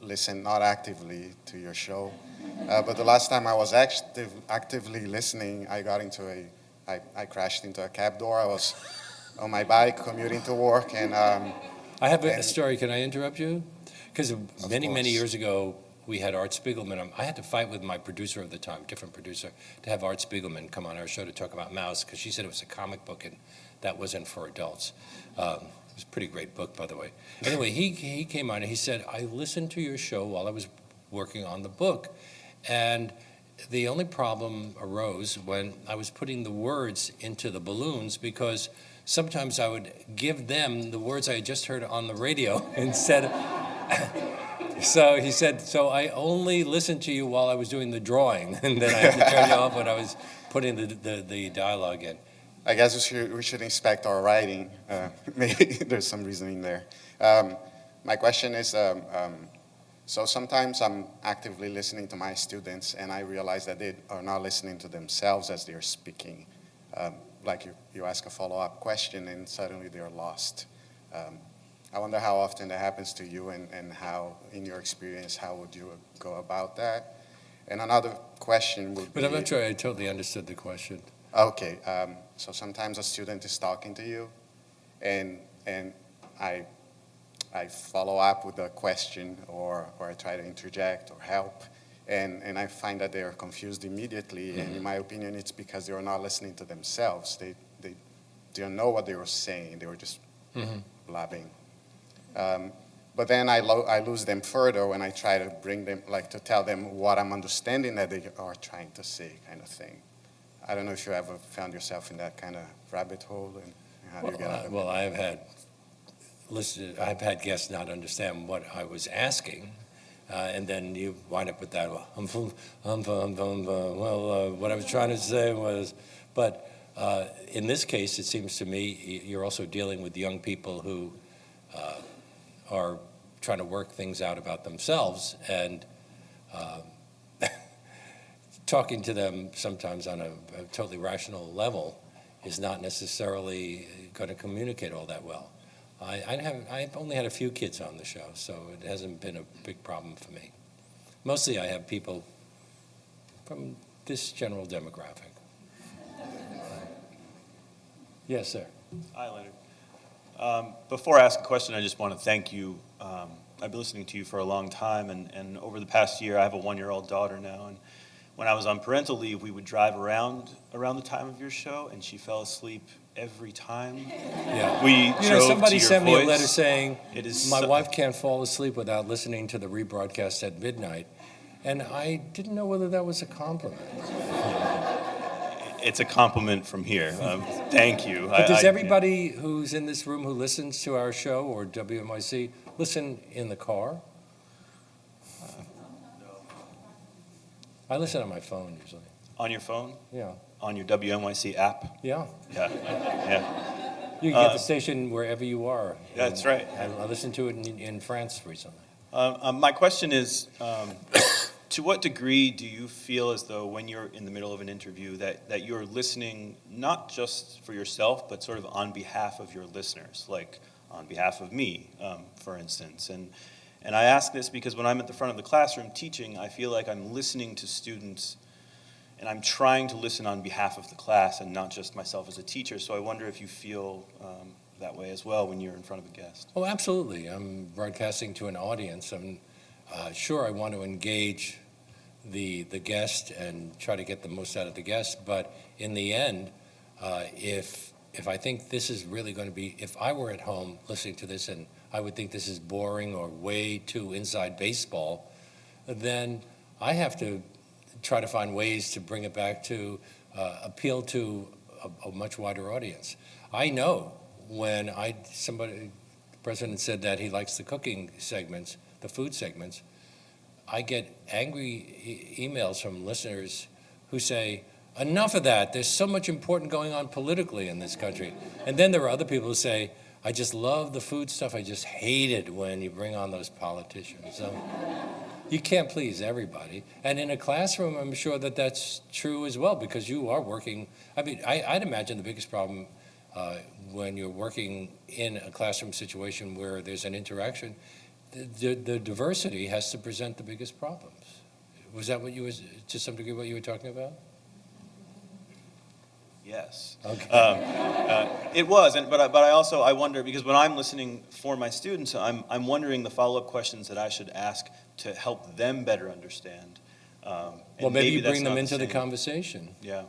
I: listen not actively to your show, but the last time I was actively listening, I crashed into a cab door. I was on my bike commuting to work, and
C: I have a story. Can I interrupt you? Because many
I: course.
C: years ago, we had Art Spiegelman. I had to fight with my producer of the time, different producer, to have Art Spiegelman come on our show to talk about Mouse, because she said it was a comic book and that wasn't for adults. It was a pretty great book, by the way. Anyway, he came on and he said, I listened to your show while I was working on the book, and the only problem arose when I was putting the words into the balloons, because sometimes I would give them the words I had just heard on the radio instead of... So he said, so I only listened to you while I was doing the drawing, and then I had to turn you off when I was putting the dialogue in.
I: I guess we should inspect our writing. Maybe there's some reasoning there. My question is, so sometimes I'm actively listening to my students, and I realize that they are not listening to themselves as they're speaking. Like you ask a follow-up question, and suddenly they're lost. I wonder how often that happens to you, and how, in your experience, how would you go about that? And another question would be...
C: But I'm not sure I totally understood the question.
I: Okay, so sometimes a student is talking to you, and I follow up with a question, or I try to interject or help, and I find that they are confused immediately, mm-hmm. And in my opinion, it's because they are not listening to themselves. They don't know what they were saying. They were just mm-hmm. blabbing. But then I lose them further when I try to bring them, like to tell them what I'm understanding that they are trying to say, kind of thing. I don't know if you ever found yourself in that kind of rabbit hole, and how do you get out of it?
C: Well, I've had guests not understand what I was asking, and then you wind up with that, well, what I was trying to say was, but in this case, it seems to me you're also dealing with young people who are trying to work things out about themselves, and talking to them sometimes on a totally rational level is not necessarily going to communicate all that well. I've only had a few kids on the show, so it hasn't been a big problem for me. Mostly I have people from this general demographic. Yes, sir.
J: Hi, Leonard. Before I ask a question, I just want to thank you. I've been listening to you for a long time, and over the past year, I have a 1-year-old daughter now, and when I was on parental leave, we would drive around the time of your show, and she fell asleep every time.
C: Yeah.
J: We drove
C: somebody
J: to your
C: sent me a
J: voice.
C: letter saying, my
J: so-
C: wife can't fall asleep without listening to the rebroadcast at midnight. And I didn't know whether that was a compliment.
J: it's a compliment from here. Thank you.
C: But does everybody who's in this room who listens to our show or WMIC listen in the car? I listen on my phone usually.
J: On your phone?
C: Yeah.
J: On your WNYC app?
C: Yeah.
J: Yeah, yeah.
C: You can get the station wherever you are.
J: That's right.
C: I listened to it in France recently.
J: My question is, to what degree do you feel as though when you're in the middle of an interview that you're listening not just for yourself, but sort of on behalf of your listeners, like on behalf of me, for instance? And I ask this because when I'm at the front of the classroom teaching, I feel like I'm listening to students and I'm trying to listen on behalf of the class and not just myself as a teacher. So I wonder if you feel that way as well when you're in front of a guest.
C: Oh, absolutely. I'm broadcasting to an audience. I'm sure I want to engage the guest and try to get the most out of the guest. But in the end, if I think this is really going to be, if I were at home listening to this and I would think this is boring or way too inside baseball, then I have to try to find ways to bring it back to appeal to a much wider audience. I know when the president said that he likes the cooking segments, the food segments, I get angry emails from listeners who say, enough of that, there's so much important going on politically in this country. And then there are other people who say, I just love the food stuff, I just hate it when you bring on those politicians. So you can't please everybody. And in a classroom, I'm sure that that's true as well, because you are working, I mean, I'd imagine the biggest problem when you're working in a classroom situation where there's an interaction, the diversity has to present the biggest problems. Was that what you was, to some degree, what you were talking about?
J: Yes.
C: Okay.
J: It was, but I wonder, because when I'm listening for my students, I'm wondering the follow-up questions that I should ask to help them better understand.
C: Well, maybe you
J: that's
C: bring them
J: not
C: into the
J: same.
C: conversation.
J: Yeah.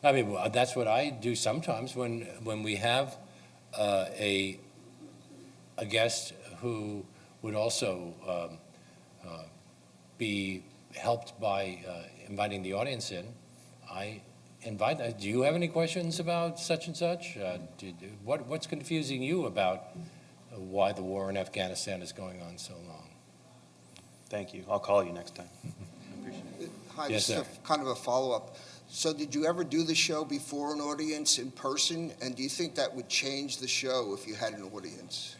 C: I mean, well, that's what I do sometimes when we have a guest who would also be helped by inviting the audience in. I invite. Do you have any questions about such and such? What's confusing you about why the war in Afghanistan is going on so long?
J: Thank you. I'll call you next time. I appreciate it.
K: Hi,
C: Yes,
K: this is
C: sir.
K: kind of a follow-up. So did you ever do the show before an audience in person? And do you think that would change the show if you had an audience?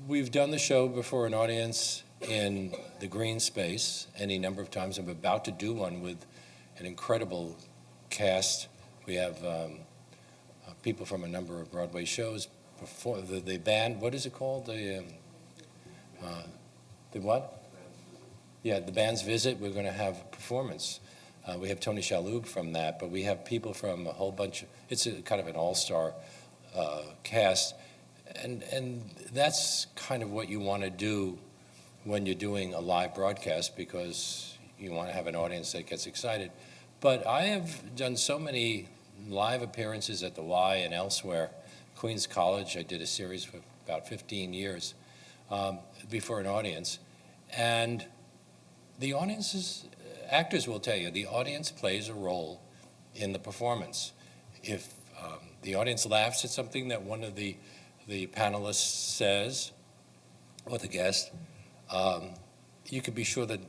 C: We've done the show before an audience in the green space any number of times. I'm about to do one with an incredible cast. We have people from a number of Broadway shows. Before the band, what is it called? The what? Yeah, the band's visit. We're going to have a performance. We have Tony Shalhoub from that, but we have people from a whole bunch of. It's a kind of an all-star cast, and that's kind of what you want to do when you're doing a live broadcast, because you want to have an audience that gets excited. But I have done so many live appearances at the Y and elsewhere. Queens College, I did a series for about 15 years before an audience. And the audiences, actors will tell you, the audience plays a role in the performance. If the audience laughs at something that one of the panelists says, or the guest, you can be sure that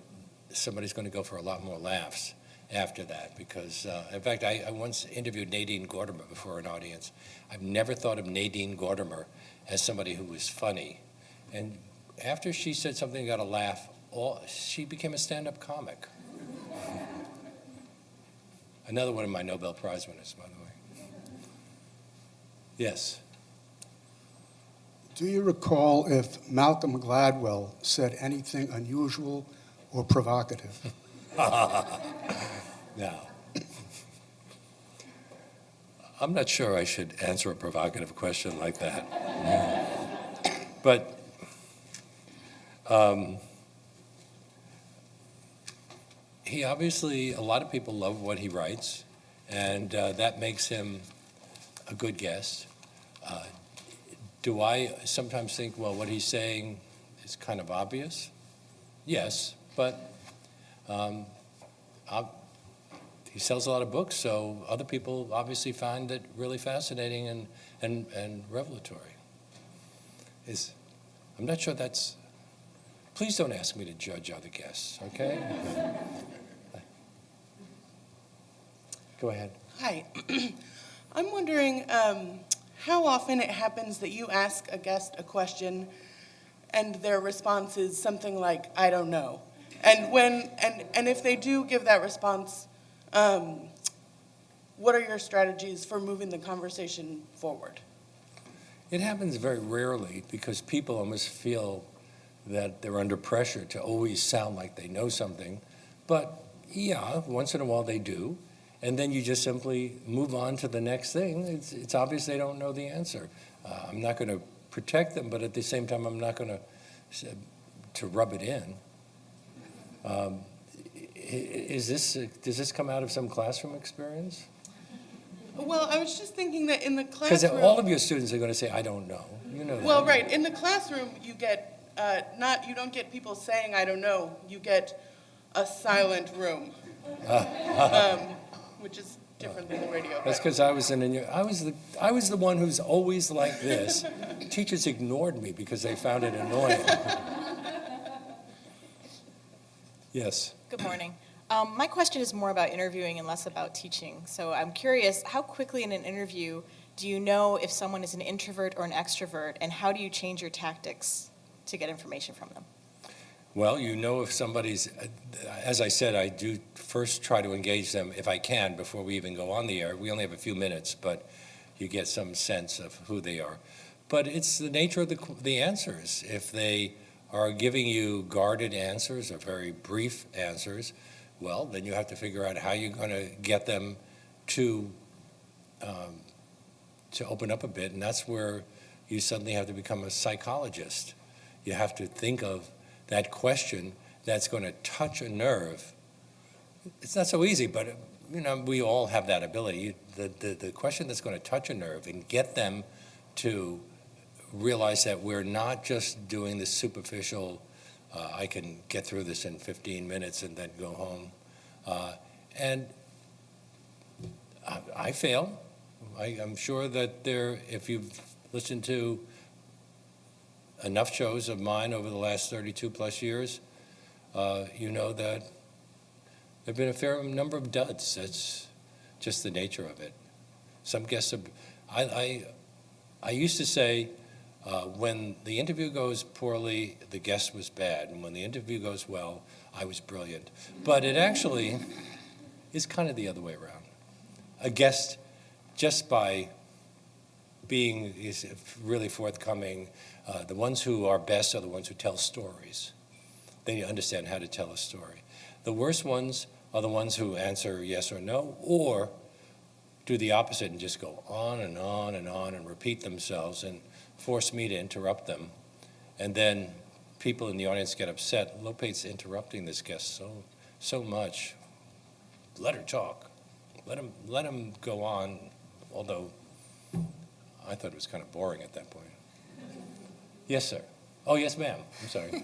C: somebody's going to go for a lot more laughs after that, because in fact I once interviewed Nadine Gordimer before an audience. I've never thought of Nadine Gordimer as somebody who was funny, and after she said something that got a laugh, she became a stand-up comic. Another one of my Nobel Prize winners, by the way. Yes.
L: Do you recall if Malcolm Gladwell said anything unusual or provocative?
C: Now, I'm not sure I should answer a provocative question like that. But he obviously, a lot of people love what he writes, and that makes him a good guest. Do I sometimes think, well, what he's saying is kind of obvious? Yes, but he sells a lot of books, so other people obviously find it really fascinating and revelatory. I'm not sure that's, please don't ask me to judge other guests, okay? Go ahead.
M: Hi. I'm wondering how often it happens that you ask a guest a question and their response is something like, I don't know. And if they do give that response, what are your strategies for moving the conversation forward?
C: It happens very rarely because people almost feel that they're under pressure to always sound like they know something. But yeah, once in a while they do. And then you just simply move on to the next thing. It's obvious they don't know the answer. I'm not going to protect them, but at the same time, I'm not going to rub it in. Does this come out of some classroom experience?
M: Well, I was just thinking that in the
C: Because
M: classroom...
C: all of your students are going to say, I don't know. You know that.
M: Well, right. In the classroom, you get you don't get people saying, I don't know. You get a silent room, which is different than the radio.
C: That's because I was I was the one who's always like this. Teachers ignored me because they found it annoying. Yes.
N: Good morning. My question is more about interviewing and less about teaching. So I'm curious, how quickly in an interview do you know if someone is an introvert or an extrovert, and how do you change your tactics to get information from them?
C: Well, you know if somebody's, as I said, I do first try to engage them if I can before we even go on the air. We only have a few minutes, but you get some sense of who they are. But it's the nature of the answers. If they are giving you guarded answers or very brief answers, well, then you have to figure out how you're going to get them to open up a bit, and that's where you suddenly have to become a psychologist. You have to think of that question that's going to touch a nerve. It's not so easy, but we all have that ability. The question that's going to touch a nerve and get them to realize that we're not just doing the superficial, I can get through this in 15 minutes and then go home. And I fail. I'm sure that if you've listened to enough shows of mine over the last 32 plus years, you know that there have been a fair number of duds. That's just the nature of it. Some guests I used to say, when the interview goes poorly, the guest was bad, and when the interview goes well, I was brilliant. But it actually is kind of the other way around. A guest, just by being really forthcoming, the ones who are best are the ones who tell stories. They understand how to tell a story. The worst ones are the ones who answer yes or no, or do the opposite and just go on and on and on and repeat themselves and force me to interrupt them. And then people in the audience get upset. Lope's interrupting this guest so much. Let her talk. Let him go on, although I thought it was kind of boring at that point. Yes, sir. Oh, yes, ma'am. I'm sorry.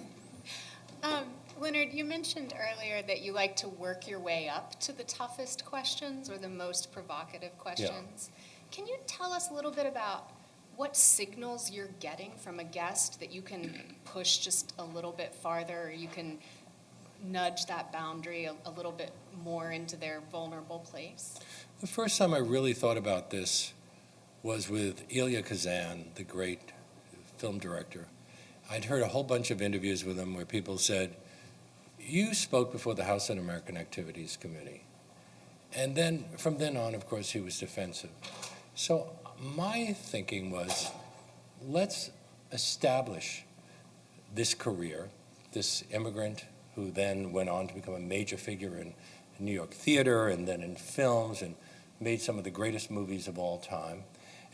A: Leonard, you mentioned earlier that you like to work your way up to the toughest questions or the most provocative questions. Yeah. Can you tell us a little bit about what signals you're getting from a guest that you can push just a little bit farther, or you can nudge that boundary a little bit more into their vulnerable place?
C: The first time I really thought about this was with Elia Kazan, the great film director. I'd heard a whole bunch of interviews with him where people said, you spoke before the House Un-American Activities Committee. And then, from then on, of course, he was defensive. So my thinking was, let's establish this career, this immigrant who then went on to become a major figure in New York theater and then in films and made some of the greatest movies of all time.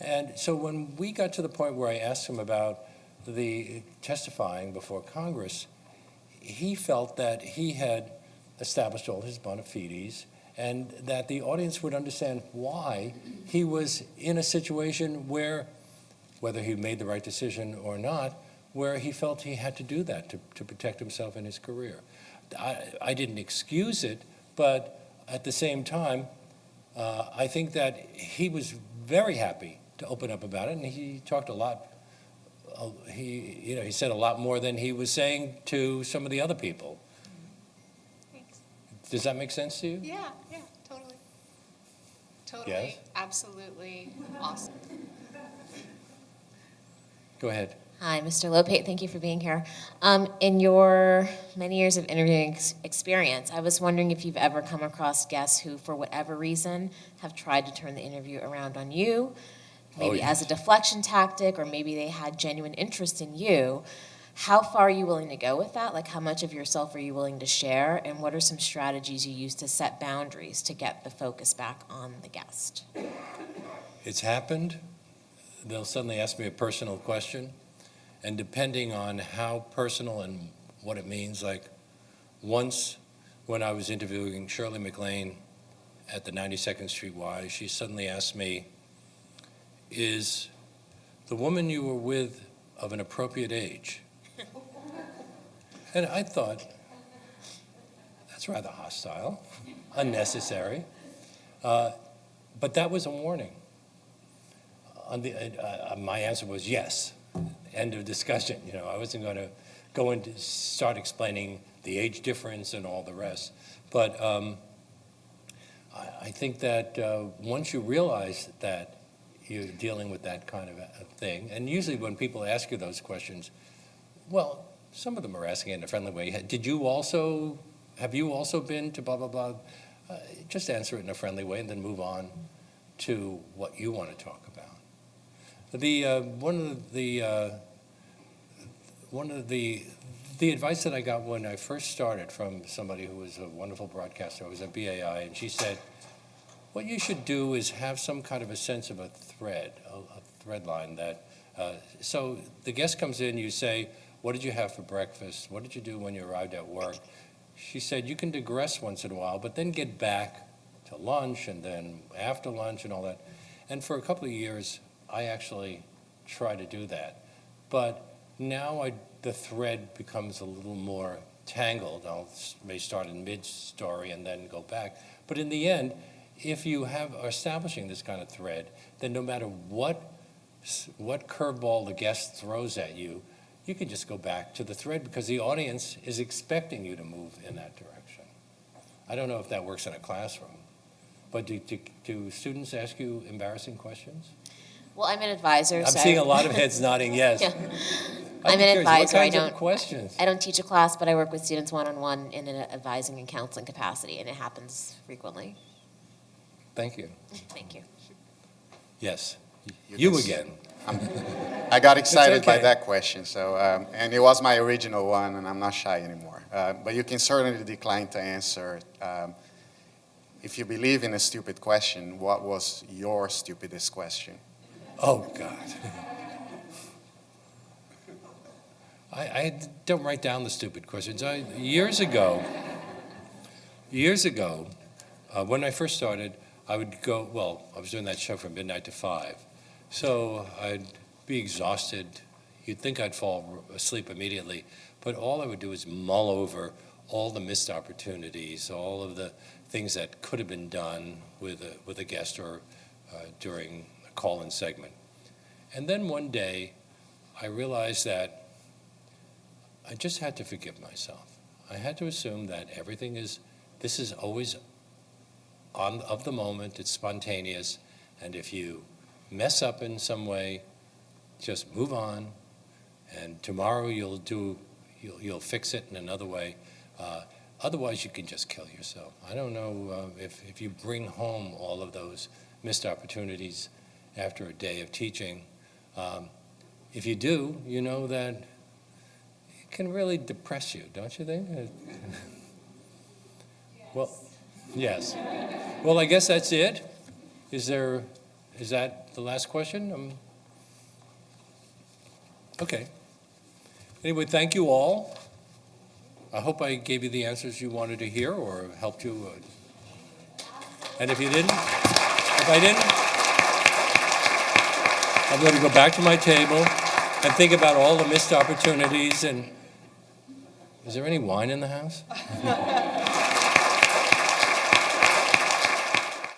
C: And so when we got to the point where I asked him about the testifying before Congress, he felt that he had established all his bona fides and that the audience would understand why he was in a situation where, whether he made the right decision or not, where he felt he had to do that to protect himself and his career. I didn't excuse it, but at the same time, I think that he was very happy to open up about it, and he talked a lot. He said a lot more than he was saying to some of the other people.
A: Thanks.
C: Does that make sense to you?
A: Yeah, totally. Totally,
C: Yes?
A: absolutely awesome.
C: Go ahead.
O: Hi, Mr. Lopate. Thank you for being here. In your many years of interviewing experience, I was wondering if you've ever come across guests who, for whatever reason, have tried to turn the interview around on you, maybe as a deflection tactic, or maybe they had genuine interest in you. How far are you willing to go with that? Like, how much of yourself are you willing to share? And what are some strategies you use to set boundaries to get the focus back on the guest?
C: It's happened. They'll suddenly ask me a personal question. And depending on how personal and what it means, like once when I was interviewing Shirley MacLaine at the 92nd Street Y, she suddenly asked me, is the woman you were with of an appropriate age? And I thought, that's rather hostile, unnecessary. But that was a warning. My answer was yes. End of discussion. I wasn't going to go into start explaining the age difference and all the rest. But I think that once you realize that you're dealing with that kind of a thing, and usually when people ask you those questions, well, some of them are asking in a friendly way. Have you also been to blah, blah, blah? Just answer it in a friendly way and then move on to what you want to talk about. One of the advice that I got when I first started from somebody who was a wonderful broadcaster, I was at BAI, and she said, what you should do is have some kind of a sense of a thread line that, so the guest comes in, you say, what did you have for breakfast? What did you do when you arrived at work? She said, you can digress once in a while, but then get back to lunch and then after lunch and all that. And for a couple of years, I actually try to do that. But now the thread becomes a little more tangled. I may start in mid-story and then go back. But in the end, if you are establishing this kind of thread, then no matter what curveball the guest throws at you, you can just go back to the thread because the audience is expecting you to move in that direction. I don't know if that works in a classroom, but do students ask you embarrassing questions?
O: Well, I'm an advisor.
C: I'm seeing a lot of heads nodding yes.
O: Yeah.
C: I'm
O: an advisor.
C: What kinds of questions?
O: I don't teach a class, but I work with students one-on-one in an advising and counseling capacity, and it happens frequently.
C: Thank you.
O: Thank you.
C: Yes. You again.
I: I got excited by
C: okay.
I: that question, so and it was my original one, and I'm not shy anymore. But you can certainly decline to answer. If you believe in a stupid question, what was your stupidest question?
C: Oh, God. I don't write down the stupid questions. Years ago, when I first started, I would go, I was doing that show from midnight to 5. So I'd be exhausted. You'd think I'd fall asleep immediately. But all I would do is mull over all the missed opportunities, all of the things that could have been done with a guest or during a call-in segment. And then one day, I realized that I just had to forgive myself. I had to assume that this is always of the moment, it's spontaneous, and if you mess up in some way, just move on, and tomorrow you'll fix it in another way. Otherwise, you can just kill yourself. I don't know if you bring home all of those missed opportunities after a day of teaching. If you do, you know that it can really depress you, don't you think? Yes. Well, yes. Well, I guess that's it. Is that the last question? Okay. Anyway, thank you all. I hope I gave you the answers you wanted to hear or helped you. And if I didn't, I'm going to go back to my table and think about all the missed opportunities. And is there any wine in the house?